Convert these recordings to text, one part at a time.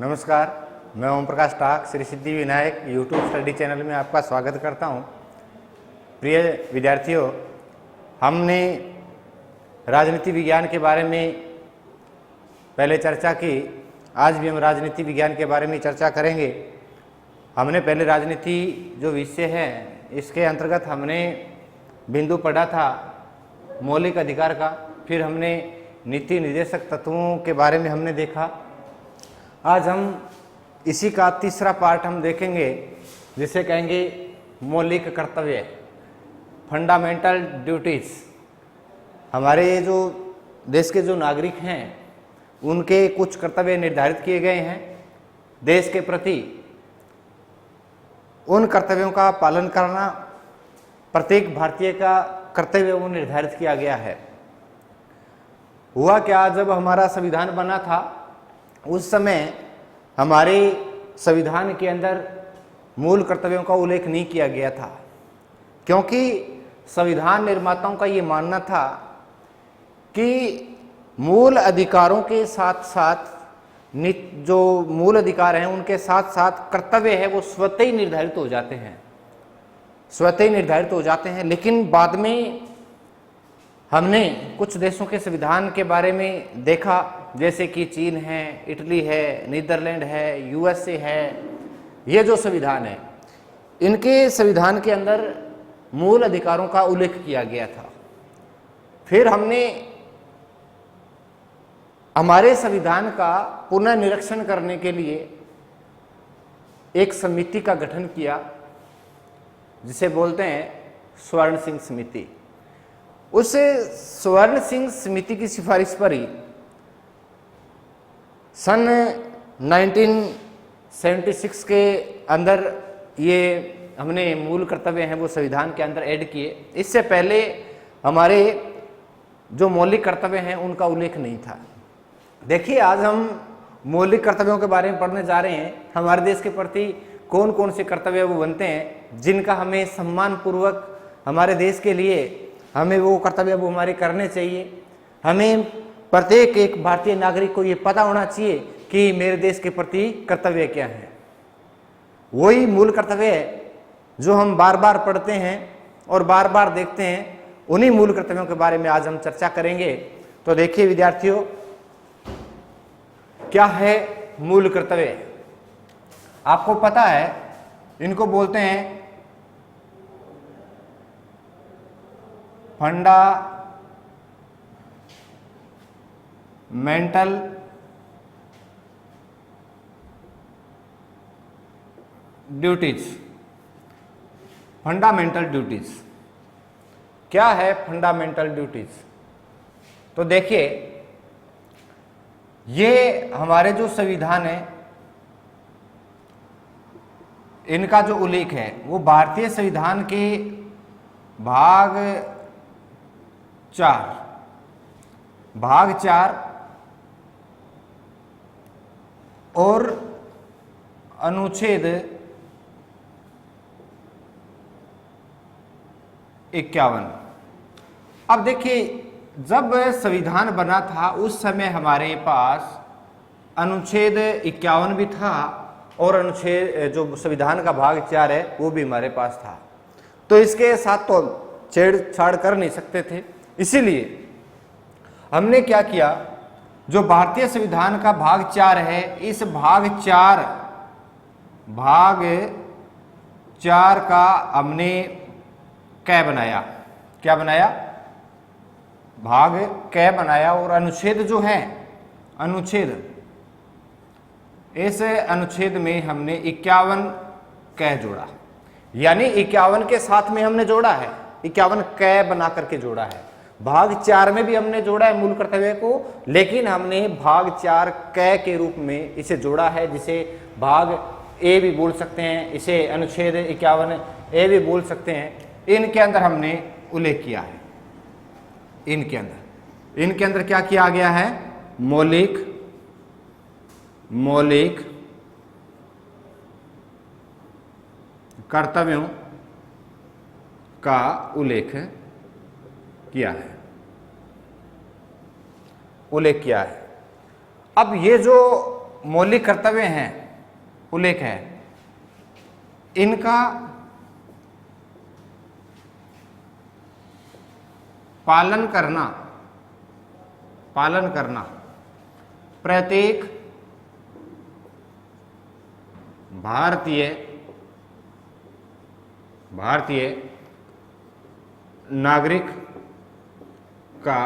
नमस्कार, मैं ओम प्रकाश टाक Shri Siddhi Vinayak YouTube study channel में आपका स्वागत करता हूं। प्रिय विद्यार्थियों, हमने राजनीति विज्ञान के बारे में पहले चर्चा की। आज भी हम राजनीति विज्ञान के बारे में चर्चा करेंगे। हमने पहले राजनीति जो विषय है इसके अंतर्गत हमने बिंदु पढ़ा था मौलिक अधिकार का, फिर हमने नीति निर्देशक तत्वों के बारे में हमने देखा। आज हम इसी का तीसरा पार्ट हम देखेंगे, जिसे कहेंगे मौलिक कर्तव्य, फंडामेंटल ड्यूटीज। हमारे जो देश के जो नागरिक हैं उनके कुछ कर्तव्य निर्धारित किए गए हैं देश के प्रति। उन कर्तव्यों का पालन करना प्रत्येक भारतीय का कर्तव्य वो निर्धारित किया गया है। हुआ क्या, जब हमारा संविधान बना था उस समय हमारे संविधान के अंदर मूल कर्तव्यों का उल्लेख नहीं किया गया था, क्योंकि संविधान निर्माताओं का ये मानना था कि मूल अधिकारों के साथ साथ जो मूल अधिकार हैं उनके साथ साथ कर्तव्य है वो स्वतः ही निर्धारित हो जाते हैं। लेकिन बाद में हमने कुछ देशों के संविधान के बारे में देखा, जैसे कि चीन है, इटली है, नीदरलैंड है, यूएसए है। ये जो संविधान है इनके संविधान के अंदर मूल अधिकारों का उल्लेख किया गया था। फिर हमने हमारे संविधान का पुनः निरीक्षण करने के लिए एक समिति का गठन किया, जिसे बोलते हैं स्वर्ण सिंह समिति। उस स्वर्ण सिंह समिति की सिफारिश पर ही सन 1976 के अंदर ये हमने मूल कर्तव्य हैं वो संविधान के अंदर ऐड किए। इससे पहले हमारे जो मौलिक कर्तव्य हैं उनका उल्लेख नहीं था। देखिए, आज हम मौलिक कर्तव्यों के बारे में पढ़ने जा रहे हैं। हमारे देश के प्रति कौन कौन से कर्तव्य वो बनते हैं जिनका हमें सम्मान पूर्वक हमारे देश के लिए हमें वो कर्तव्य वो हमारे करने चाहिए। हमें प्रत्येक एक भारतीय नागरिक को ये पता होना चाहिए कि मेरे देश के प्रति कर्तव्य क्या है। वही मूल कर्तव्य है जो हम बार बार पढ़ते हैं और बार बार देखते हैं। उन्हीं मूल कर्तव्यों के बारे में आज हम चर्चा करेंगे। तो देखिए विद्यार्थियों, क्या है मूल कर्तव्य? आपको पता है, इनको बोलते हैं फंडामेंटल ड्यूटीज। फंडामेंटल ड्यूटीज क्या है? फंडामेंटल ड्यूटीज, तो देखिए, ये हमारे जो संविधान है इनका जो उल्लेख है वो भारतीय संविधान के भाग 4 और अनुच्छेद 51। अब देखिए, जब संविधान बना था उस समय हमारे पास अनुच्छेद 51 भी था और अनुच्छेद जो संविधान का भाग 4 है वो भी हमारे पास था। तो इसके साथ तो छेड़छाड़ कर नहीं सकते थे। इसीलिए हमने क्या किया, जो भारतीय संविधान का भाग 4 है, इस भाग 4 का हमने कै बनाया। क्या बनाया? भाग कै बनाया। और अनुच्छेद जो है, इस अनुच्छेद में हमने 51 कै जोड़ा, यानी 51 के साथ में हमने जोड़ा है, 51 कै बना करके जोड़ा है। भाग 4 में भी हमने जोड़ा है मूल कर्तव्य को, लेकिन हमने भाग 4 कै के रूप में इसे जोड़ा है, जिसे भाग ए भी बोल सकते हैं, इसे अनुच्छेद 51 ए भी बोल सकते हैं। इनके अंदर हमने उल्लेख किया है। इनके अंदर क्या किया गया है? मौलिक कर्तव्यों का उल्लेख किया है। अब ये जो मौलिक कर्तव्य हैं, उल्लेख है, इनका पालन करना प्रत्येक भारतीय नागरिक का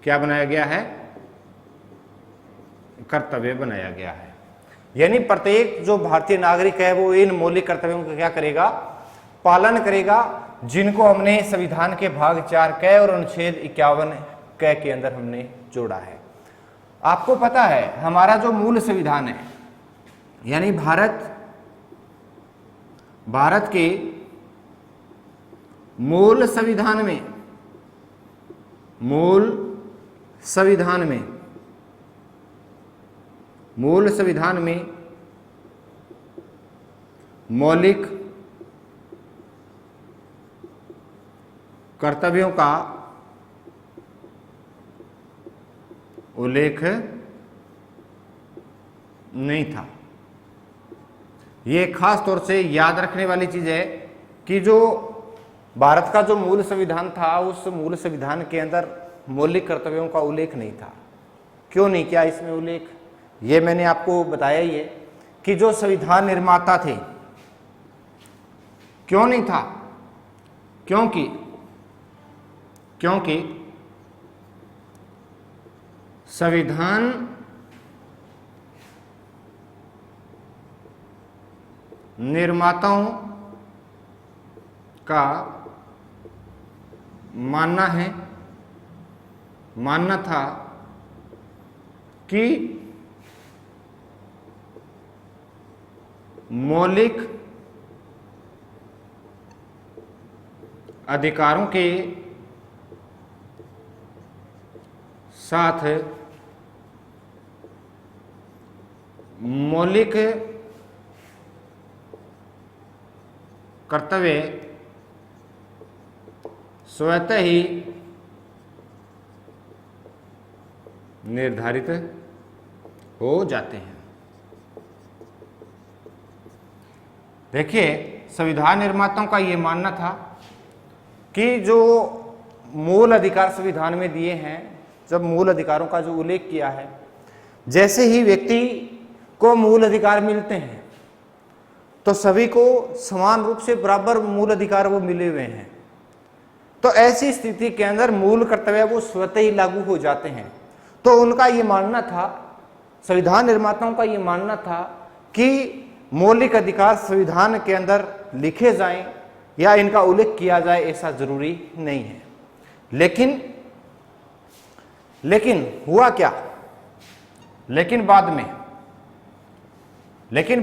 क्या बनाया गया है, कर्तव्य बनाया गया है। यानी प्रत्येक जो भारतीय नागरिक है वो इन मौलिक कर्तव्यों का क्या करेगा, पालन करेगा, जिनको हमने संविधान के भाग 4 क और अनुच्छेद 51 क के अंदर हमने जोड़ा है। आपको पता है हमारा जो मूल संविधान है, यानी भारत के मूल संविधान में मौलिक कर्तव्यों का उल्लेख नहीं था। ये खास तौर से याद रखने वाली चीज है कि जो भारत का जो मूल संविधान था, उस मूल संविधान के अंदर मौलिक कर्तव्यों का उल्लेख नहीं था। क्यों नहीं किया इसमें उल्लेख, ये मैंने आपको बताया ही है कि जो संविधान निर्माता थे, क्यों नहीं था, क्योंकि संविधान निर्माताओं का मानना था कि मौलिक अधिकारों के साथ मौलिक कर्तव्य स्वतः ही निर्धारित हो जाते हैं। देखिए, संविधान निर्माताओं का ये मानना था कि जो मूल अधिकार संविधान में दिए हैं, जब मूल अधिकारों का जो उल्लेख किया है, जैसे ही व्यक्ति को मूल अधिकार मिलते हैं तो सभी को समान रूप से बराबर मूल अधिकार वो मिले हुए हैं। तो ऐसी स्थिति के अंदर मूल कर्तव्य वो स्वतः ही लागू हो जाते हैं। तो उनका ये मानना था, संविधान निर्माताओं का ये मानना था कि मौलिक अधिकार संविधान के अंदर लिखे जाएं या इनका उल्लेख किया जाए ऐसा जरूरी नहीं है। लेकिन हुआ क्या, लेकिन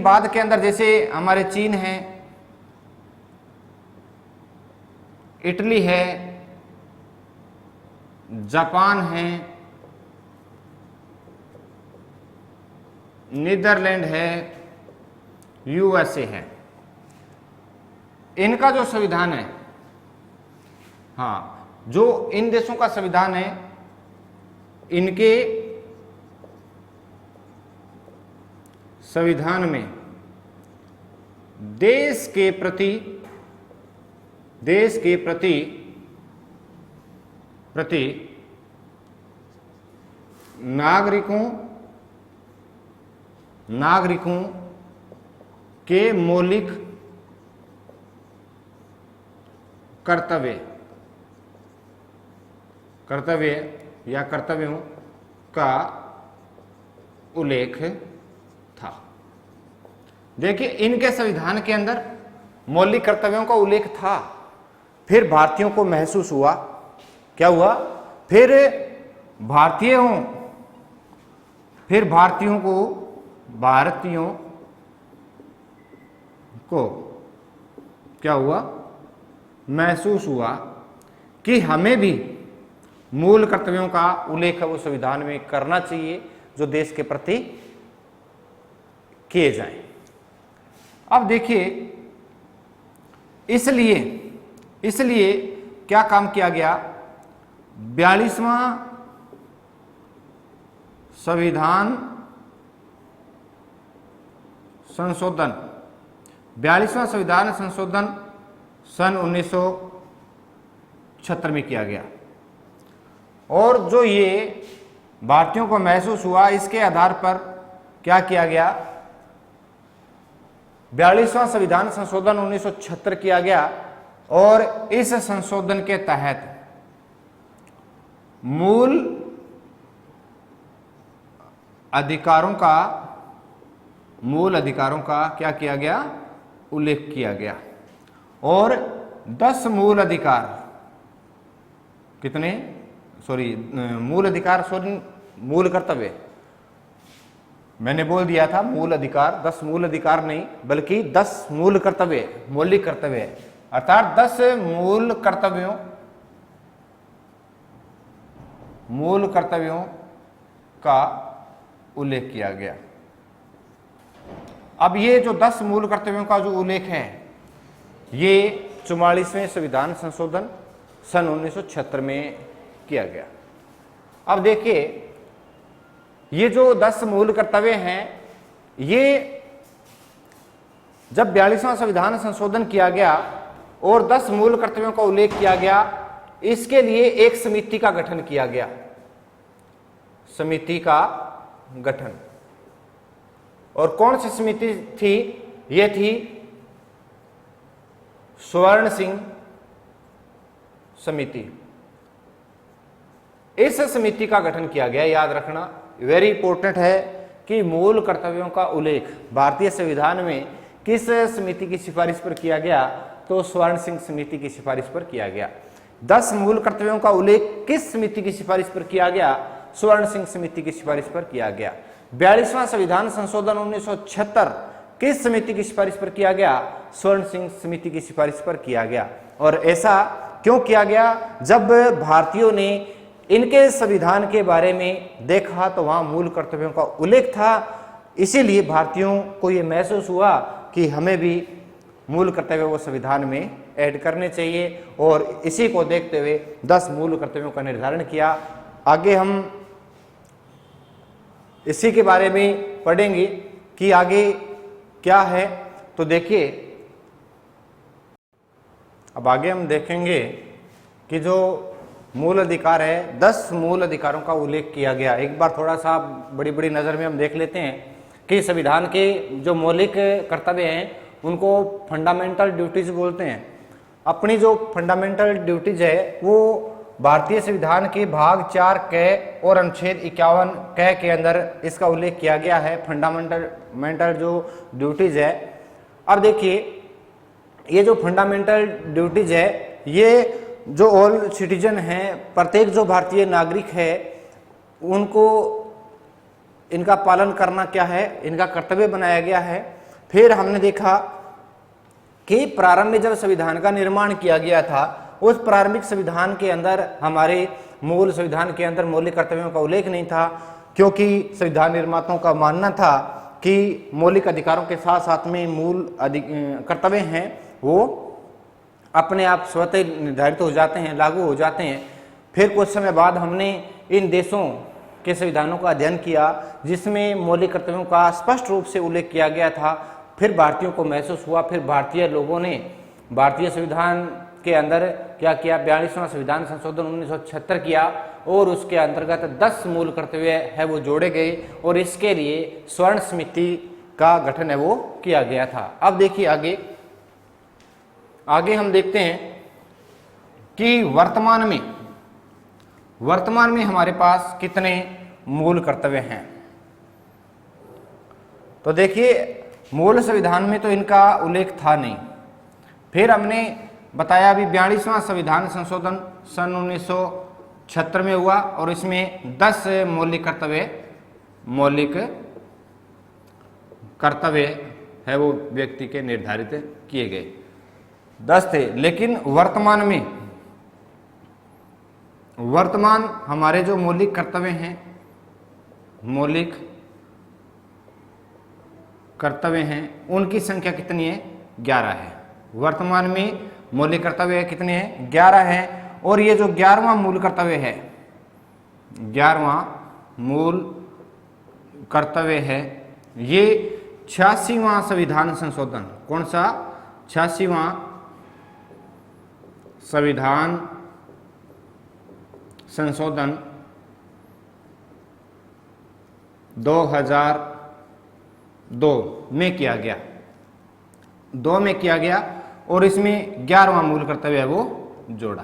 बाद के अंदर जैसे हमारे चीन है, इटली है, जापान है, नीदरलैंड है, यूएसए है, इनका जो संविधान है, हाँ, जो इन देशों का संविधान है, इनके संविधान में देश के प्रति नागरिकों के मौलिक कर्तव्यों का उल्लेख था। देखिए, इनके संविधान के अंदर मौलिक कर्तव्यों का उल्लेख था। फिर भारतीयों को महसूस हुआ, क्या हुआ, फिर भारतीयों को क्या हुआ, महसूस हुआ कि हमें भी मूल कर्तव्यों का उल्लेख वो संविधान में करना चाहिए जो देश के प्रति किए जाएं। अब देखिए, इसलिए क्या काम किया गया, 42वां संविधान संशोधन, 42वां संविधान संशोधन सन 1976 में किया गया। और जो ये भारतीयों को महसूस हुआ, इसके आधार पर क्या किया गया, 42वां संविधान संशोधन 1976 किया गया। और इस संशोधन के तहत मूल अधिकारों का क्या किया गया, उल्लेख किया गया। और 10 मूल अधिकार, कितने, मूल कर्तव्य, मैंने बोल दिया था मूल अधिकार, 10 मूल अधिकार नहीं बल्कि 10 मूल कर्तव्य, मौलिक कर्तव्य, अर्थात 10 मूल कर्तव्यों का उल्लेख किया गया। अब ये जो 10 मूल कर्तव्यों का जो उल्लेख है, ये 44वें संविधान संशोधन सन 1976 में किया गया। अब देखिए, ये जो 10 मूल कर्तव्य हैं, ये जब 42वां संविधान संशोधन किया गया और 10 मूल कर्तव्यों का उल्लेख किया गया, इसके लिए एक समिति का गठन किया गया। समिति का गठन, और कौन सी समिति थी, ये थी स्वर्ण सिंह समिति। इस समिति का गठन किया गया। याद रखना, वेरी इंपॉर्टेंट है कि मूल कर्तव्यों का उल्लेख भारतीय संविधान में किस समिति की सिफारिश पर किया गया, तो स्वर्ण सिंह समिति की सिफारिश पर किया गया। 10 मूल कर्तव्यों का उल्लेख किस समिति की सिफारिश पर किया गया, स्वर्ण सिंह समिति की सिफारिश पर किया गया। 42वां संविधान संशोधन 1976 किस समिति की सिफारिश पर किया गया, स्वर्ण सिंह समिति की सिफारिश पर किया गया। और ऐसा क्यों किया गया, जब भारतीयों ने इनके संविधान के बारे में देखा तो वहां मूल कर्तव्यों का उल्लेख था, इसीलिए भारतीयों को यह महसूस हुआ कि हमें भी मूल कर्तव्य वो संविधान में ऐड करने चाहिए। और इसी को देखते हुए 10 मूल कर्तव्यों का निर्धारण किया। आगे हम इसी के बारे में पढ़ेंगे कि आगे क्या है। तो देखिए, अब आगे हम देखेंगे कि जो मूल अधिकार है, 10 मूल अधिकारों का उल्लेख किया गया। एक बार थोड़ा सा बड़ी बड़ी नज़र में हम देख लेते हैं कि संविधान के जो मौलिक कर्तव्य हैं उनको फंडामेंटल ड्यूटीज बोलते हैं। अपनी जो फंडामेंटल ड्यूटीज है वो भारतीय संविधान के भाग 4 क और अनुच्छेद 51 क के अंदर इसका उल्लेख किया गया है, फंडामेंटल जो ड्यूटीज है। अब देखिए, ये जो फंडामेंटल ड्यूटीज है, ये जो ऑल सिटीजन हैं, प्रत्येक जो भारतीय नागरिक है, उनको इनका पालन करना क्या है, इनका कर्तव्य बनाया गया है। फिर हमने देखा कि प्रारंभ में जब संविधान का निर्माण किया गया था, उस प्रारंभिक संविधान के अंदर, हमारे मूल संविधान के अंदर मौलिक कर्तव्यों का उल्लेख नहीं था, क्योंकि संविधान निर्माताओं का मानना था कि मौलिक अधिकारों के साथ साथ में मूल कर्तव्य हैं वो अपने आप स्वतः निर्धारित हो जाते हैं, लागू हो जाते हैं। फिर कुछ समय बाद हमने इन देशों के संविधानों का अध्ययन किया जिसमें मौलिक कर्तव्यों का स्पष्ट रूप से उल्लेख किया गया था। फिर भारतीयों को महसूस हुआ, फिर भारतीय लोगों ने भारतीय संविधान के अंदर क्या किया, 42वां संविधान संशोधन 1976 किया और उसके अंतर्गत 10 मूल कर्तव्य है वो जोड़े गए और इसके लिए स्वर्ण समिति का गठन है वो किया गया था। अब देखिए आगे हम देखते हैं कि वर्तमान में हमारे पास कितने मूल कर्तव्य हैं। तो देखिए, मूल संविधान में तो इनका उल्लेख था नहीं। फिर हमने बताया अभी 42वां संविधान संशोधन सन 1976 में हुआ और इसमें 10 मौलिक कर्तव्य है वो व्यक्ति के निर्धारित किए गए, 10 थे। लेकिन वर्तमान हमारे जो मौलिक कर्तव्य हैं, उनकी संख्या कितनी है, 11 है। वर्तमान में मौलिक कर्तव्य कितने हैं, 11 हैं। और ये जो 11वां मूल कर्तव्य है, 11वां मूल कर्तव्य है, ये 86वां संविधान संशोधन, कौन सा? 86वां संविधान संशोधन 2002 में किया गया, 2 में किया गया और इसमें 11वां मूल कर्तव्य है वो जोड़ा।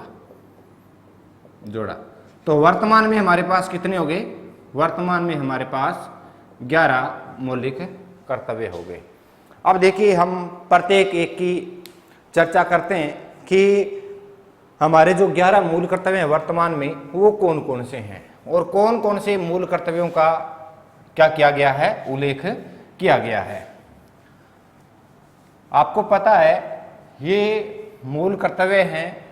तो वर्तमान में हमारे पास कितने हो गए? वर्तमान में हमारे पास 11 मौलिक कर्तव्य हो गए। अब देखिए हम प्रत्येक एक की चर्चा करते हैं कि हमारे जो 11 मूल कर्तव्य हैं वर्तमान में वो कौन कौन से हैं और कौन कौन से मूल कर्तव्यों का क्या किया गया है, उल्लेख किया गया है। आपको पता है ये मूल कर्तव्य हैं,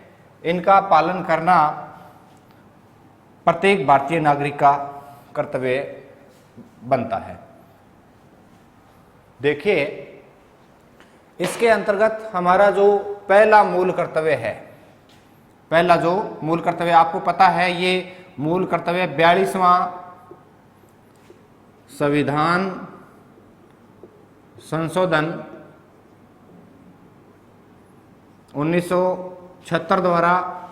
इनका पालन करना प्रत्येक भारतीय नागरिक का कर्तव्य बनता है। देखिए इसके अंतर्गत हमारा जो पहला मूल कर्तव्य है, पहला जो मूल कर्तव्य आपको पता है ये मूल कर्तव्य 42वां संविधान संशोधन 1976 द्वारा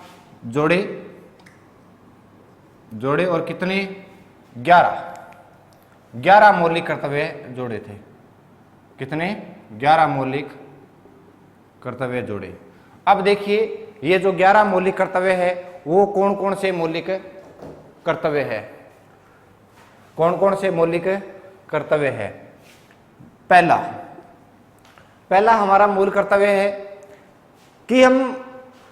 जोड़े और कितने? 11 मौलिक कर्तव्य जोड़े थे। कितने? 11 मौलिक कर्तव्य जोड़े। अब देखिए ये जो 11 मौलिक कर्तव्य है वो कौन कौन से मौलिक कर्तव्य है? कौन कौन से मौलिक कर्तव्य है? पहला हमारा मूल कर्तव्य है कि हम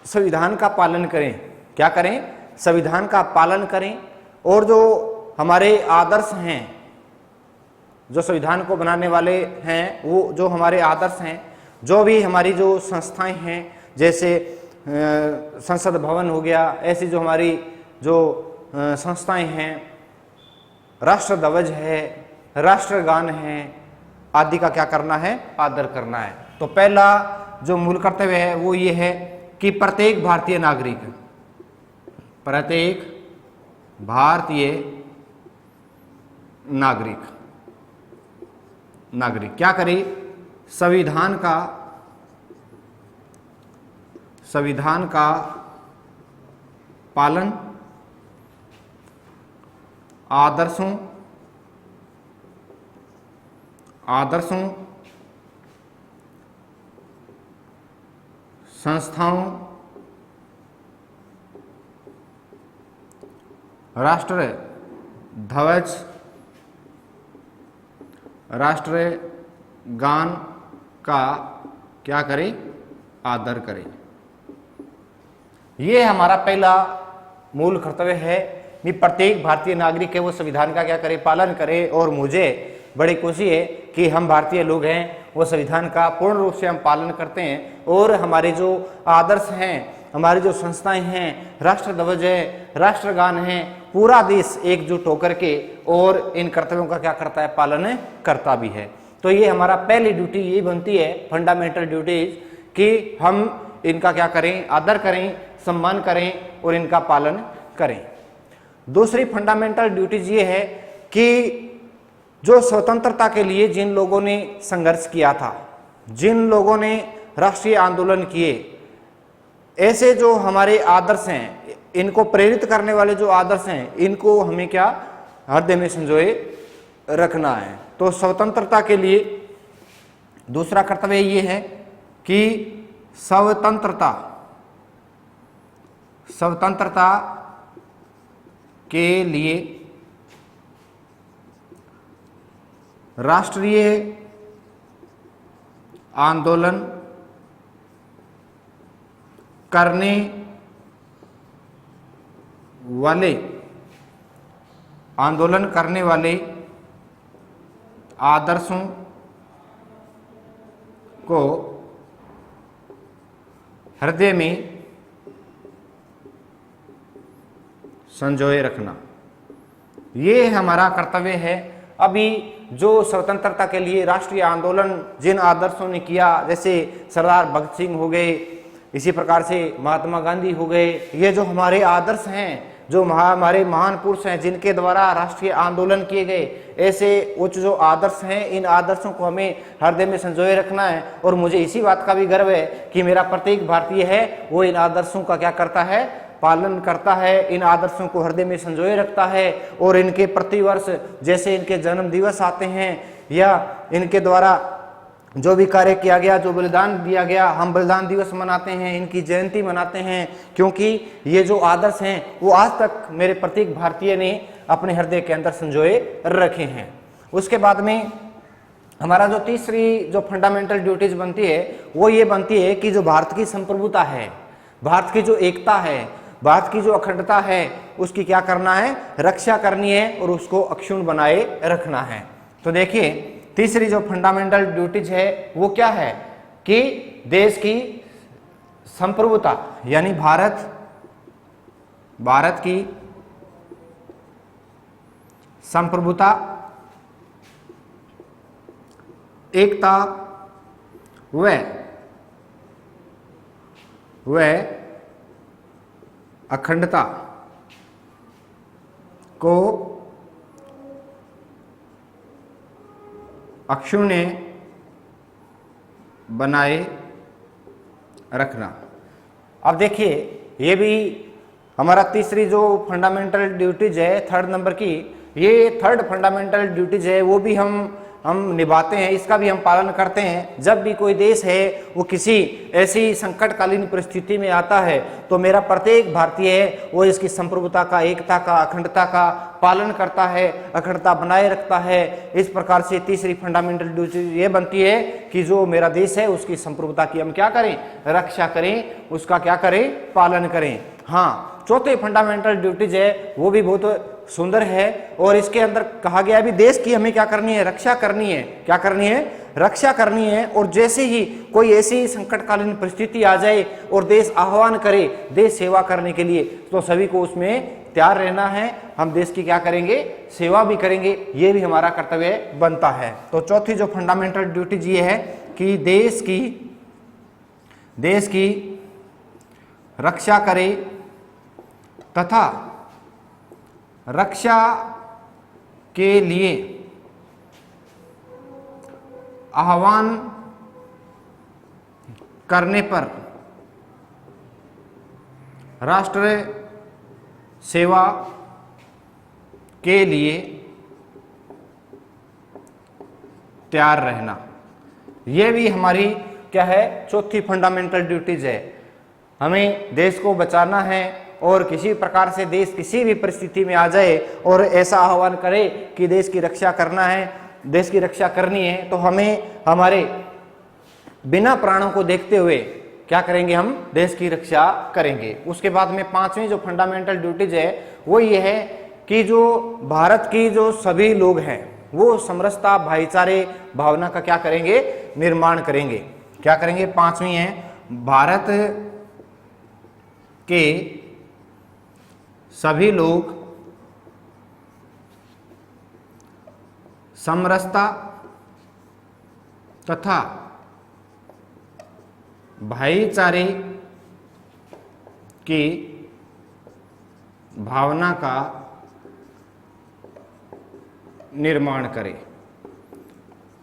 संविधान का पालन करें। क्या करें? संविधान का पालन करें और जो हमारे आदर्श हैं, जो संविधान को बनाने वाले हैं, वो जो हमारे आदर्श हैं, जो भी हमारी जो संस्थाएं हैं जैसे संसद भवन हो गया, ऐसी जो हमारी जो संस्थाएं हैं, राष्ट्र ध्वज है, राष्ट्रगान है आदि का क्या करना है? आदर करना है। तो पहला जो मूल कर्तव्य है वो ये है कि प्रत्येक भारतीय नागरिक क्या करे? संविधान का पालन, आदर्शों संस्थाओं, राष्ट्र ध्वज, राष्ट्रगान का क्या करे? आदर करे। ये हमारा पहला मूल कर्तव्य है कि प्रत्येक भारतीय नागरिक है वो संविधान का क्या करे? पालन करे। और मुझे बड़ी खुशी है कि हम भारतीय लोग हैं वो संविधान का पूर्ण रूप से हम पालन करते हैं और हमारे जो आदर्श हैं, हमारी जो संस्थाएं हैं, राष्ट्र ध्वज है, राष्ट्रगान है, पूरा देश एकजुट होकर के और इन कर्तव्यों का क्या करता है? पालन करता भी है। तो ये हमारा पहली ड्यूटी ये बनती है, फंडामेंटल ड्यूटीज, कि हम इनका क्या करें? आदर करें, सम्मान करें और इनका पालन करें। दूसरी फंडामेंटल ड्यूटीज ये है कि जो स्वतंत्रता के लिए जिन लोगों ने संघर्ष किया था, जिन लोगों ने राष्ट्रीय आंदोलन किए, ऐसे जो हमारे आदर्श हैं, इनको प्रेरित करने वाले जो आदर्श हैं, इनको हमें क्या हृदय में संजोए रखना है। तो स्वतंत्रता के लिए दूसरा कर्तव्य ये है कि स्वतंत्रता के लिए राष्ट्रीय आंदोलन करने वाले आदर्शों को हृदय में संजोए रखना, ये हमारा कर्तव्य है। अभी जो स्वतंत्रता के लिए राष्ट्रीय आंदोलन जिन आदर्शों ने किया, जैसे सरदार भगत सिंह हो गए, इसी प्रकार से महात्मा गांधी हो गए, ये जो हमारे आदर्श हैं, जो हमारे महान पुरुष हैं, जिनके द्वारा राष्ट्रीय आंदोलन किए गए, ऐसे उच्च जो आदर्श हैं, इन आदर्शों को हमें हृदय में संजोए रखना है। और मुझे इसी बात का भी गर्व है कि मेरा प्रत्येक भारतीय है वो इन आदर्शों का क्या करता है, पालन करता है, इन आदर्शों को हृदय में संजोए रखता है। और इनके प्रतिवर्ष जैसे इनके जन्म दिवस आते हैं या इनके द्वारा जो भी कार्य किया गया, जो बलिदान दिया गया, हम बलिदान दिवस मनाते हैं, इनकी जयंती मनाते हैं, क्योंकि ये जो आदर्श हैं वो आज तक मेरे प्रत्येक भारतीय ने अपने हृदय के अंदर संजोए रखे हैं। उसके बाद में हमारा जो तीसरी जो फंडामेंटल ड्यूटीज बनती है वो ये बनती है कि जो भारत की संप्रभुता है, भारत की जो एकता है, भारत की जो अखंडता है, उसकी क्या करना है, रक्षा करनी है और उसको अक्षुण्ण बनाए रखना है। तो देखिए तीसरी जो फंडामेंटल ड्यूटीज है वो क्या है कि देश की संप्रभुता यानी भारत की संप्रभुता, एकता व अखंडता को अक्षुण्ण बनाए रखना। अब देखिए ये भी हमारा तीसरी जो फंडामेंटल ड्यूटीज है, थर्ड नंबर की, ये थर्ड फंडामेंटल ड्यूटीज है वो भी हम निभाते हैं, इसका भी हम पालन करते हैं। जब भी कोई देश है वो किसी ऐसी संकटकालीन परिस्थिति में आता है तो मेरा प्रत्येक भारतीय है वो इसकी संप्रभुता का, एकता का, अखंडता का पालन करता है, अखंडता बनाए रखता है। इस प्रकार से तीसरी फंडामेंटल ड्यूटी ये बनती है कि जो मेरा देश है उसकी संप्रभुता की हम क्या करें, रक्षा करें, उसका क्या करें, पालन करें। हाँ, चौथे फंडामेंटल ड्यूटीज है वो भी बहुत सुंदर है और इसके अंदर कहा गया है भी देश की हमें क्या करनी है, रक्षा करनी है। क्या करनी है, रक्षा करनी है। और जैसे ही कोई ऐसी संकटकालीन परिस्थिति आ जाए और देश आह्वान करे देश सेवा करने के लिए, तो सभी को उसमें तैयार रहना है। हम देश की क्या करेंगे, सेवा भी करेंगे, ये भी हमारा कर्तव्य बनता है। तो चौथी जो फंडामेंटल ड्यूटीज ये है कि देश की रक्षा करे तथा रक्षा के लिए आह्वान करने पर राष्ट्र सेवा के लिए तैयार रहना। यह भी हमारी क्या है, चौथी फंडामेंटल ड्यूटीज है। हमें देश को बचाना है और किसी प्रकार से देश किसी भी परिस्थिति में आ जाए और ऐसा आह्वान करे कि देश की रक्षा करना है, देश की रक्षा करनी है, तो हमें हमारे बिना प्राणों को देखते हुए क्या करेंगे, हम देश की रक्षा करेंगे। उसके बाद में पांचवी जो फंडामेंटल ड्यूटीज है वो ये है कि जो भारत की जो सभी लोग हैं वो समरसता, भाईचारे भावना का क्या करेंगे, निर्माण करेंगे। क्या करेंगे, पांचवी है, भारत के सभी लोग समरसता तथा भाईचारे की भावना का निर्माण करें।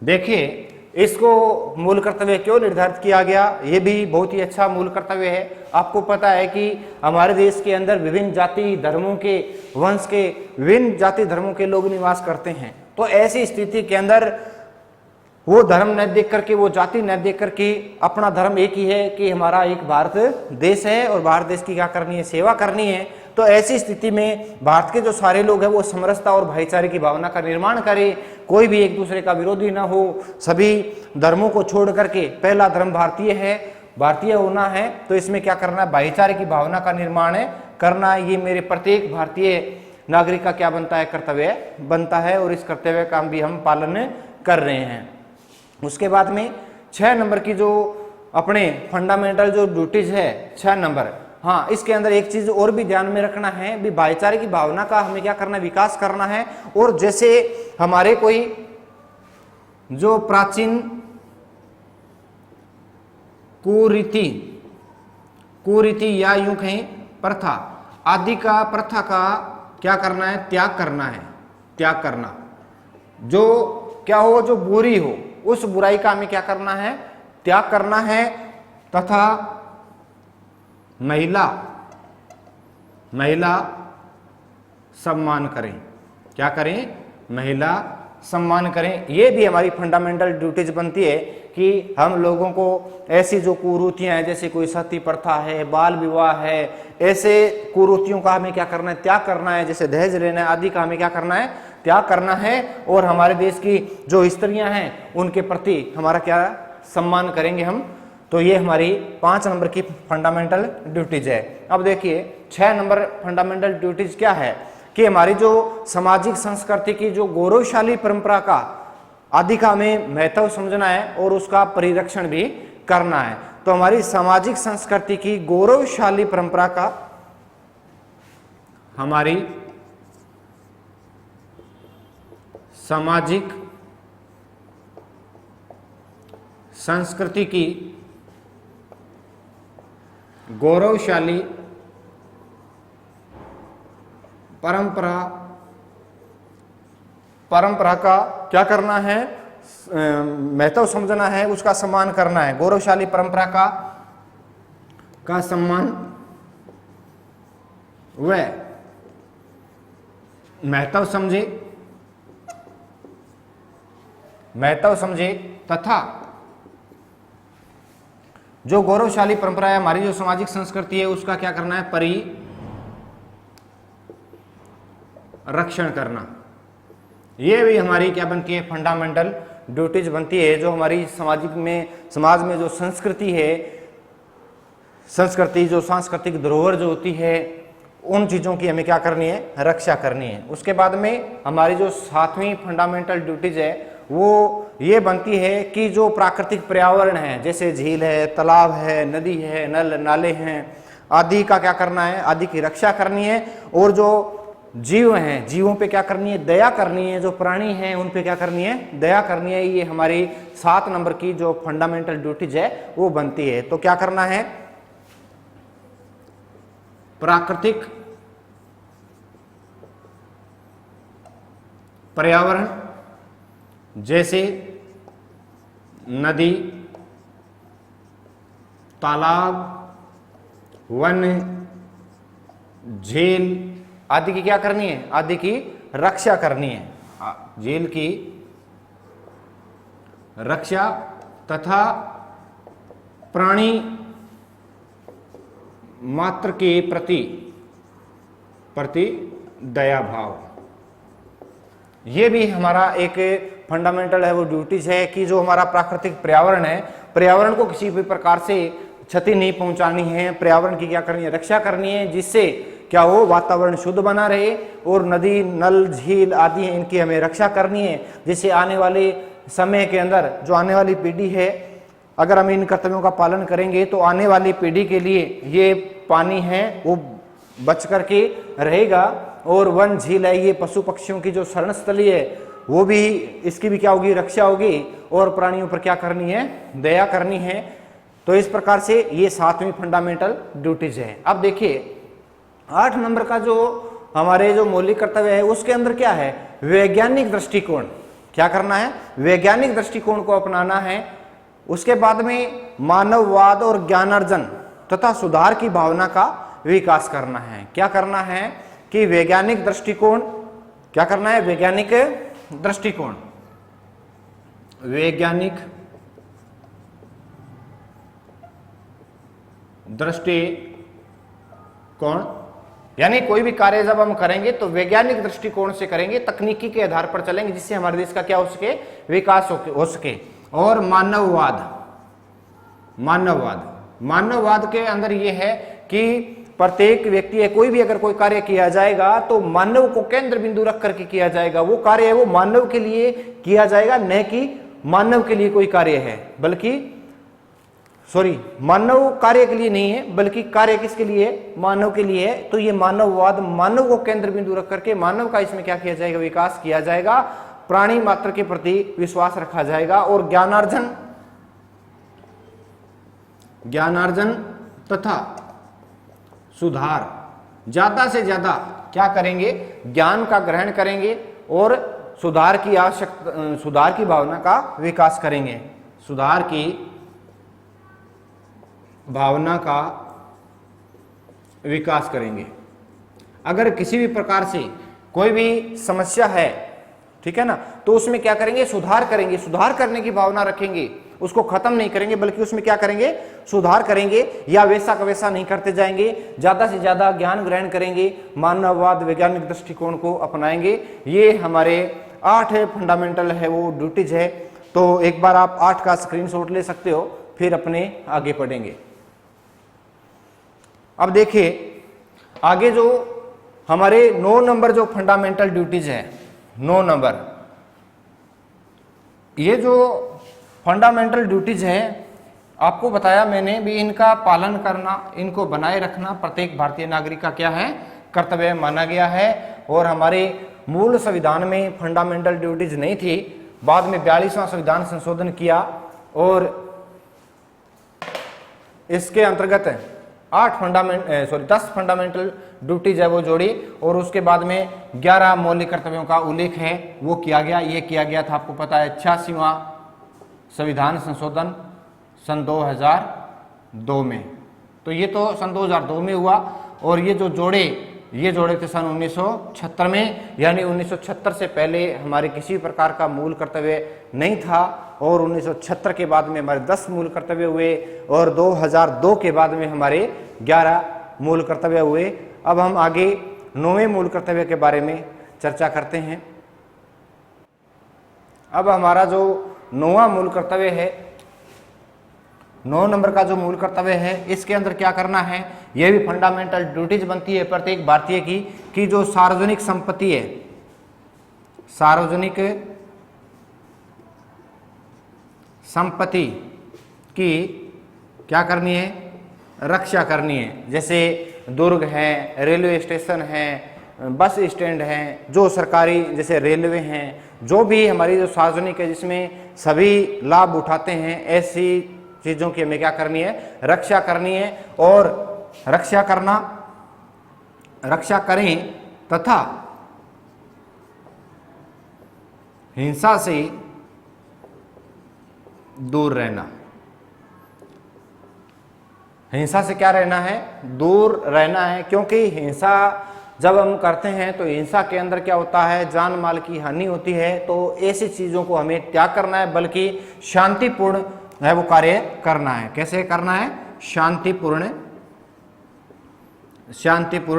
देखिए इसको मूल कर्तव्य क्यों निर्धारित किया गया, ये भी बहुत ही अच्छा मूल कर्तव्य है। आपको पता है कि हमारे देश के अंदर विभिन्न जाति धर्मों के, वंश के, विभिन्न जाति धर्मों के लोग निवास करते हैं। तो ऐसी स्थिति के अंदर वो धर्म न देख करके, वो जाति न देख करके, अपना धर्म एक ही है कि हमारा एक भारत देश है और भारत देश की क्या करनी है, सेवा करनी है। तो ऐसी स्थिति में भारत के जो सारे लोग हैं वो समरसता और भाईचारे की भावना का निर्माण करें, कोई भी एक दूसरे का विरोधी ना हो, सभी धर्मों को छोड़ करके पहला धर्म भारतीय है, भारतीय होना है, तो इसमें क्या करना है, भाईचारे की भावना का निर्माण करना है। ये मेरे प्रत्येक भारतीय नागरिक का क्या बनता है, कर्तव्य बनता है और इस कर्तव्य का भी हम पालन कर रहे हैं। उसके बाद में 6 नंबर की जो अपने फंडामेंटल जो ड्यूटीज है 6 नंबर, हाँ इसके अंदर एक चीज और भी ध्यान में रखना है भी भाईचारे की भावना का हमें क्या करना है, विकास करना है। और जैसे हमारे कोई जो प्राचीन कुरीति या यूं कहें प्रथा, आदि का, प्रथा का क्या करना है, त्याग करना है, त्याग करना। जो क्या हो, जो बुरी हो उस बुराई का हमें क्या करना है, त्याग करना है। तथा महिला सम्मान करें, क्या करें, महिला सम्मान करें। ये भी हमारी फंडामेंटल ड्यूटीज बनती है कि हम लोगों को ऐसी जो कुरीतियां हैं, जैसे कोई सती प्रथा है, बाल विवाह है, ऐसे कुरीतियों का हमें क्या करना है, त्याग करना है। जैसे दहेज लेना आदि का हमें क्या करना है, त्याग करना है। और हमारे देश की जो स्त्रियां हैं उनके प्रति हमारा क्या सम्मान करेंगे हम। तो ये हमारी 5 नंबर की फंडामेंटल ड्यूटीज है। अब देखिए 6 नंबर फंडामेंटल ड्यूटीज क्या है कि हमारी जो सामाजिक संस्कृति की जो गौरवशाली परंपरा का आदि का हमें महत्व समझना है और उसका परिरक्षण भी करना है। तो हमारी सामाजिक संस्कृति की गौरवशाली परंपरा का, हमारी सामाजिक संस्कृति की गौरवशाली परंपरा का क्या करना है, महत्व समझना है, उसका सम्मान करना है। गौरवशाली परंपरा का सम्मान व महत्व समझे तथा जो गौरवशाली परंपरा है, हमारी जो सामाजिक संस्कृति है, उसका क्या करना है, परिरक्षण करना। ये भी हमारी क्या बनती है, फंडामेंटल ड्यूटीज बनती है। जो हमारी समाज में जो संस्कृति है, जो सांस्कृतिक धरोहर जो होती है, उन चीजों की हमें क्या करनी है, रक्षा करनी है। उसके बाद में हमारी जो 7वीं फंडामेंटल ड्यूटीज है वो ये बनती है कि जो प्राकृतिक पर्यावरण है, जैसे झील है, तालाब है, नदी है, नल नाले हैं आदि का क्या करना है, आदि की रक्षा करनी है। और जो जीव हैं, जीवों पे क्या करनी है, दया करनी है। जो प्राणी हैं उन पे क्या करनी है, दया करनी है। ये हमारी 7 नंबर की जो फंडामेंटल ड्यूटीज है वो बनती है। तो क्या करना है, प्राकृतिक पर्यावरण जैसे नदी, तालाब, वन, झील आदि की क्या करनी है, आदि की रक्षा करनी है। झील की रक्षा तथा प्राणी मात्र के प्रति दया भाव। ये भी हमारा एक फंडामेंटल है, वो ड्यूटीज है कि जो हमारा प्राकृतिक पर्यावरण है, पर्यावरण को किसी भी प्रकार से क्षति नहीं पहुंचानी है। पर्यावरण की क्या करनी है, रक्षा करनी है, जिससे क्या हो, वातावरण शुद्ध बना रहे। और नदी, नल, झील आदि है, इनकी हमें रक्षा करनी है, जिससे आने वाले समय के अंदर जो आने वाली पीढ़ी है, अगर हम इन कर्तव्यों का पालन करेंगे तो आने वाली पीढ़ी के लिए ये पानी है वो बच करके रहेगा। और वन, झील है, ये पशु पक्षियों की जो शरण स्थली है, वो भी, इसकी भी क्या होगी, रक्षा होगी। और प्राणियों पर क्या करनी है, दया करनी है। तो इस प्रकार से ये 7वीं फंडामेंटल ड्यूटीज है। अब देखिए 8 नंबर का जो हमारे जो मौलिक कर्तव्य है उसके अंदर क्या है, वैज्ञानिक दृष्टिकोण। क्या करना है, वैज्ञानिक दृष्टिकोण को अपनाना है। उसके बाद में मानववाद और ज्ञानार्जन तथा सुधार की भावना का विकास करना है। क्या करना है कि वैज्ञानिक दृष्टिकोण, क्या करना है, वैज्ञानिक दृष्टिकोण, वैज्ञानिक दृष्टिकोण, यानी कोई भी कार्य जब हम करेंगे तो वैज्ञानिक दृष्टिकोण से करेंगे, तकनीकी के आधार पर चलेंगे, जिससे हमारे देश का क्या हो सके, विकास हो सके। और मानववाद के अंदर यह है कि प्रत्येक व्यक्ति है, कोई भी अगर कोई कार्य किया जाएगा तो मानव को केंद्र बिंदु रख करके किया जाएगा। वो कार्य है वो मानव के लिए किया जाएगा, न कि मानव के लिए कोई कार्य है, बल्कि मानव कार्य के लिए नहीं है, बल्कि कार्य किसके लिए, मानव के लिए है। तो ये मानववाद, मानव को केंद्र बिंदु रख करके मानव का इसमें क्या किया जाएगा, विकास किया जाएगा। प्राणी मात्र के प्रति विश्वास रखा जाएगा। और ज्ञानार्जन तथा सुधार ज्यादा से ज्यादा क्या करेंगे, ज्ञान का ग्रहण करेंगे और सुधार की भावना का विकास करेंगे, सुधार की भावना का विकास करेंगे। अगर किसी भी प्रकार से कोई भी समस्या है, ठीक है ना, तो उसमें क्या करेंगे, सुधार करेंगे, सुधार करने की भावना रखेंगे, उसको खत्म नहीं करेंगे बल्कि उसमें क्या करेंगे, सुधार करेंगे, या वैसा का वैसा नहीं करते जाएंगे, ज्यादा से ज्यादा ज्ञान ग्रहण करेंगे, मानववाद वैज्ञानिक दृष्टिकोण को अपनाएंगे। ये हमारे 8 फंडामेंटल है वो ड्यूटीज है। तो एक बार आप 8 का स्क्रीनशॉट ले सकते हो, फिर अपने आगे पढ़ेंगे। अब देखिए आगे जो हमारे 9 नंबर जो फंडामेंटल ड्यूटीज है, 9 नंबर, ये जो फंडामेंटल ड्यूटीज है आपको बताया मैंने भी, इनका पालन करना, इनको बनाए रखना प्रत्येक भारतीय नागरिक का क्या है, कर्तव्य माना गया है। और हमारे मूल संविधान में फंडामेंटल ड्यूटीज नहीं थी, बाद में 42वां संविधान संशोधन किया और इसके अंतर्गत 10 फंडामेंटल ड्यूटीज है वो जोड़ी, और उसके बाद में 11 मौलिक कर्तव्यों का उल्लेख है वो किया गया। ये किया गया था, आपको पता है, 86वां संविधान संशोधन सन 2002 में। तो ये तो सन 2002 में हुआ, और ये जो जोड़े थे सन 1976 में, यानी 1976 से पहले हमारे किसी प्रकार का मूल कर्तव्य नहीं था, और 1976 के बाद में हमारे 10 मूल कर्तव्य हुए, और 2002 के बाद में हमारे 11 मूल कर्तव्य हुए। अब हम आगे 9वें मूल कर्तव्य के बारे में चर्चा करते हैं। अब हमारा जो 9वां मूल कर्तव्य है, 9 नंबर का जो मूल कर्तव्य है, इसके अंदर क्या करना है, यह भी फंडामेंटल ड्यूटीज बनती है प्रत्येक भारतीय की, कि जो सार्वजनिक संपत्ति है, सार्वजनिक संपत्ति की क्या करनी है, रक्षा करनी है। जैसे दुर्ग है, रेलवे स्टेशन है, बस स्टैंड हैं, जो सरकारी जैसे रेलवे हैं, जो भी हमारी जो सार्वजनिक है जिसमें सभी लाभ उठाते हैं, ऐसी चीज़ों की हमें क्या करनी है, रक्षा करनी है। और रक्षा करें तथा हिंसा से दूर रहना। हिंसा से क्या रहना है, दूर रहना है, क्योंकि हिंसा जब हम करते हैं तो हिंसा के अंदर क्या होता है, जान माल की हानि होती है। तो ऐसी चीज़ों को हमें त्याग करना है, बल्कि शांतिपूर्ण है वो कार्य करना है। कैसे करना है, शांतिपूर्ण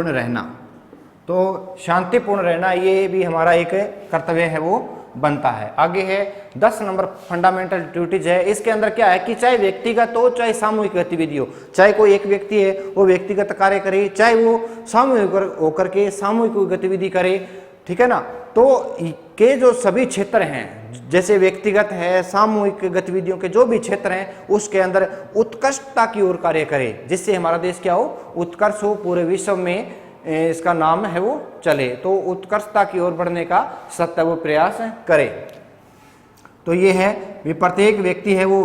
रहना। तो शांतिपूर्ण रहना ये भी हमारा एक कर्तव्य है वो बनता है। आगे है 10 नंबर फंडामेंटल ड्यूटीज है। इसके अंदर क्या है कि चाहे व्यक्तिगत हो चाहे सामूहिक गतिविधि हो, चाहे कोई एक व्यक्ति है वो व्यक्तिगत कार्य करे, चाहे वो सामूहिक होकर के सामूहिक गतिविधि करे, ठीक है ना। तो के जो सभी क्षेत्र हैं, जैसे व्यक्तिगत है, सामूहिक गतिविधियों के जो भी क्षेत्र हैं, उसके अंदर उत्कृष्टता की ओर कार्य करे, जिससे हमारा देश क्या हो, उत्कर्ष हो, पूरे विश्व में इसका नाम है वो चले। तो उत्कर्षता की ओर बढ़ने का सतत वो प्रयास करे। तो ये है भी प्रत्येक व्यक्ति है वो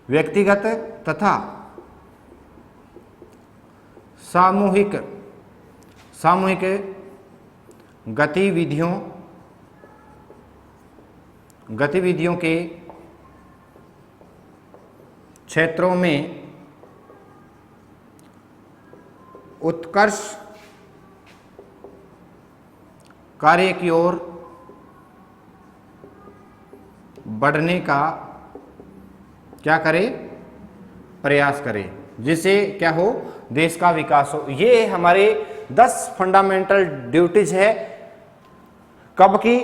व्यक्तिगत तथा सामूहिक गतिविधियों के क्षेत्रों में उत्कर्ष कार्य की ओर बढ़ने का क्या करे, प्रयास करे, जिससे क्या हो, देश का विकास हो। ये हमारे 10 फंडामेंटल ड्यूटीज है। कब की,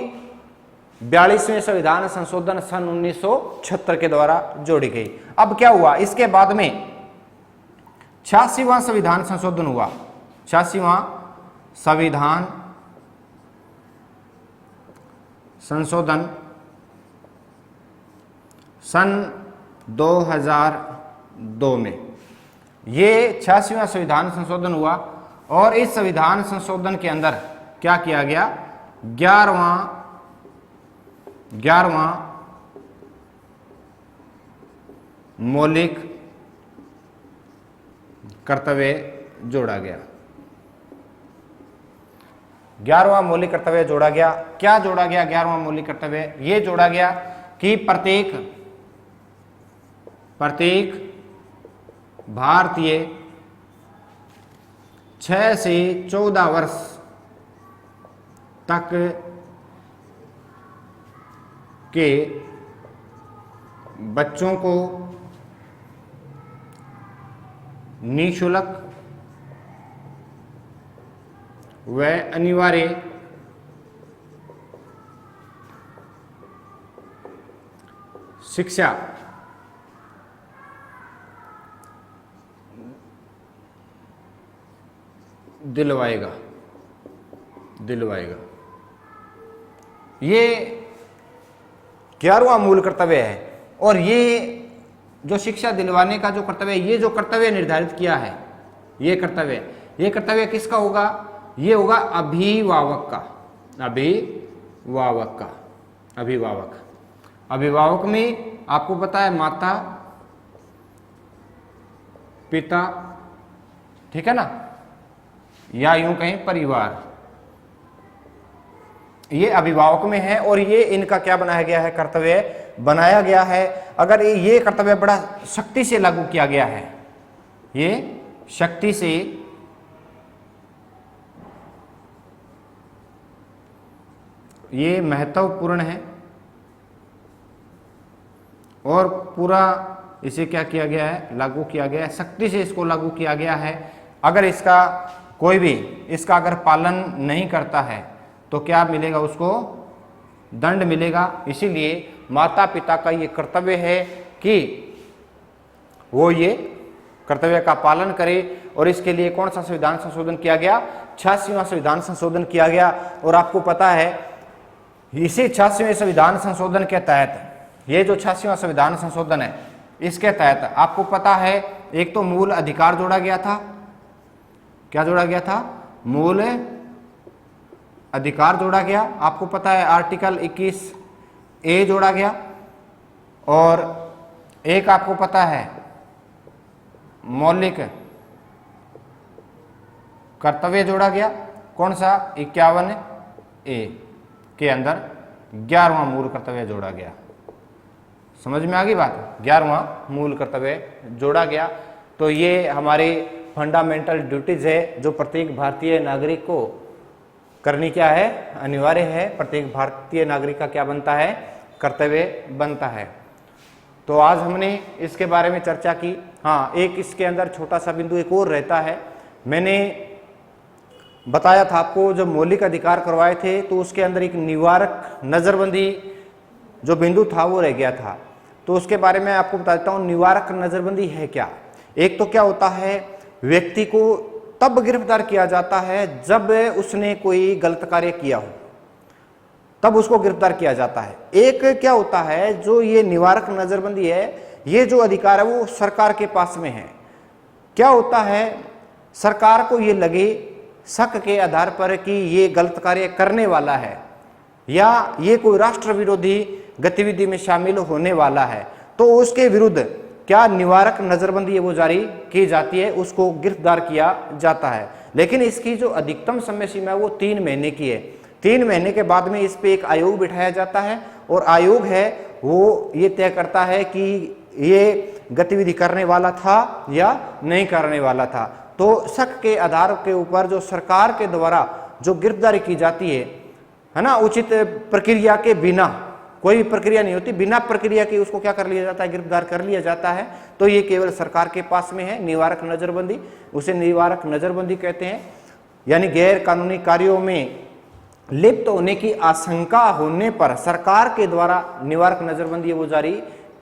42वें संविधान संशोधन सन 1976 के द्वारा जोड़ी गई। अब क्या हुआ, इसके बाद में 86वां संविधान संशोधन हुआ। 86वां संविधान संशोधन सन 2002 में, ये 86वां संविधान संशोधन हुआ। और इस संविधान संशोधन के अंदर क्या किया गया, 11वां मौलिक कर्तव्य जोड़ा गया। 11वां मौलिक कर्तव्य जोड़ा गया। क्या जोड़ा गया 11वां मौलिक कर्तव्य? ये जोड़ा गया कि प्रत्येक भारतीय 6 से 14 वर्ष तक के बच्चों को निःशुल्क व अनिवार्य शिक्षा दिलवाएगा। ये 11वां मूल कर्तव्य है। और ये जो शिक्षा दिलवाने का जो कर्तव्य, ये जो कर्तव्य निर्धारित किया है, ये कर्तव्य किसका होगा? ये होगा अभिभावक का। अभिभावक में आपको पता है माता पिता, ठीक है ना, या यूं कहें परिवार, ये अभिभावक में है। और ये इनका क्या बनाया गया है? कर्तव्य बनाया गया है। अगर ये कर्तव्य बड़ा सख्ती से लागू किया गया है, ये शक्ति से ये महत्वपूर्ण है और पूरा इसे क्या किया गया है? लागू किया गया है, सख्ती से इसको लागू किया गया है। अगर इसका कोई भी इसका अगर पालन नहीं करता है तो क्या मिलेगा? उसको दंड मिलेगा। इसीलिए माता पिता का ये कर्तव्य है कि वो ये कर्तव्य का पालन करे। और इसके लिए कौन सा संविधान संशोधन किया गया? 86वां संविधान संशोधन किया गया। और आपको पता है इसी 86वें संविधान संशोधन के तहत, ये जो 86वां संविधान संशोधन है, इसके तहत आपको पता है एक तो मूल अधिकार जोड़ा गया था। क्या जोड़ा गया था? मूल अधिकार जोड़ा गया। आपको पता है आर्टिकल 21A जोड़ा गया। और एक आपको पता है मौलिक कर्तव्य जोड़ा गया। कौन सा? 51A के अंदर 11वां मूल कर्तव्य जोड़ा गया। समझ में आ गई बात? 11वां मूल कर्तव्य जोड़ा गया। तो ये हमारी फंडामेंटल ड्यूटीज है जो प्रत्येक भारतीय नागरिक को करनी क्या है? अनिवार्य है। प्रत्येक भारतीय नागरिक का क्या बनता है? कर्तव्य बनता है। तो आज हमने इसके बारे में चर्चा की। हाँ, एक इसके अंदर छोटा सा बिंदु एक और रहता है। मैंने बताया था आपको, जो मौलिक अधिकार करवाए थे तो उसके अंदर एक निवारक नजरबंदी जो बिंदु था वो रह गया था। तो उसके बारे में आपको बता देता हूँ, निवारक नजरबंदी है क्या। एक तो क्या होता है, व्यक्ति को तब गिरफ्तार किया जाता है जब उसने कोई गलत कार्य किया हो, तब उसको गिरफ्तार किया जाता है। एक क्या होता है, जो ये निवारक नजरबंदी है, ये जो अधिकार है वो सरकार के पास में है। क्या होता है, सरकार को ये लगे शक के आधार पर कि ये गलत कार्य करने वाला है या ये कोई राष्ट्र विरोधी गतिविधि में शामिल होने वाला है, तो उसके विरुद्ध क्या निवारक नजरबंदी वो जारी की जाती है, उसको गिरफ्तार किया जाता है। लेकिन इसकी जो अधिकतम समय सीमा है वो 3 महीने की है। 3 महीने के बाद में इस पे एक आयोग बिठाया जाता है और आयोग है वो ये तय करता है कि ये गतिविधि करने वाला था या नहीं करने वाला था। तो शक के आधार के ऊपर जो सरकार के द्वारा जो गिरफ्तारी की जाती है ना, उचित प्रक्रिया के बिना, कोई भी प्रक्रिया नहीं होती, बिना प्रक्रिया के उसको क्या कर लिया जाता है? गिरफ्तार कर लिया जाता है। तो ये केवल सरकार के पास में है निवारक नजरबंदी, उसे निवारक नजरबंदी कहते हैं। यानी गैर कानूनी कार्यों में लिप्त होने की आशंका होने पर सरकार के द्वारा निवारक नजरबंदी वो जारी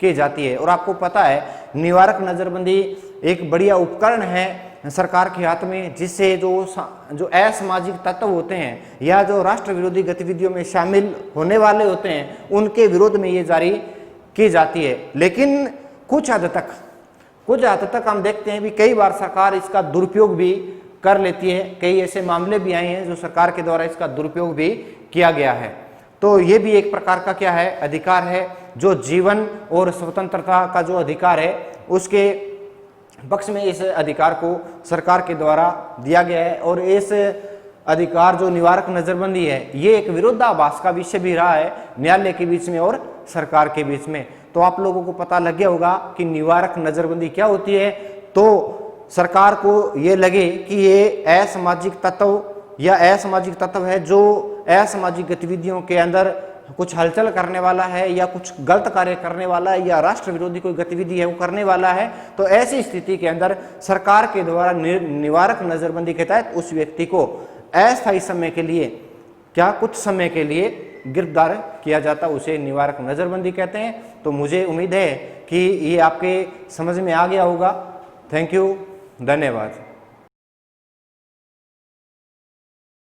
की जाती है। और आपको पता है निवारक नजरबंदी एक बढ़िया उपकरण है सरकार के हाथ में, जिससे जो असामाजिक तत्व होते हैं या जो राष्ट्र विरोधी गतिविधियों में शामिल होने वाले होते हैं उनके विरोध में ये जारी की जाती है। लेकिन कुछ हद तक हम देखते हैं भी कई बार सरकार इसका दुरुपयोग भी कर लेती है। कई ऐसे मामले भी आए हैं जो सरकार के द्वारा इसका दुरुपयोग भी किया गया है। तो ये भी एक प्रकार का क्या है? अधिकार है। जो जीवन और स्वतंत्रता का जो अधिकार है उसके पक्ष में इस अधिकार को सरकार के द्वारा दिया गया है। और इस अधिकार जो निवारक नजरबंदी है, ये एक विरोधाभास का विषय भी रहा है न्यायालय के बीच में और सरकार के बीच में। तो आप लोगों को पता लग गया होगा कि निवारक नजरबंदी क्या होती है। तो सरकार को ये लगे कि ये असामाजिक तत्व या असामाजिक तत्व है जो असामाजिक गतिविधियों के अंदर कुछ हलचल करने वाला है या कुछ गलत कार्य करने वाला है या राष्ट्र विरोधी कोई गतिविधि है वो करने वाला है, तो ऐसी स्थिति के अंदर सरकार के द्वारा निवारक नजरबंदी के तहत उस व्यक्ति को अस्थायी समय के लिए, क्या कुछ समय के लिए गिरफ्तार किया जाता, उसे निवारक नजरबंदी कहते हैं। तो मुझे उम्मीद है कि ये आपके समझ में आ गया होगा। थैंक यू, धन्यवाद।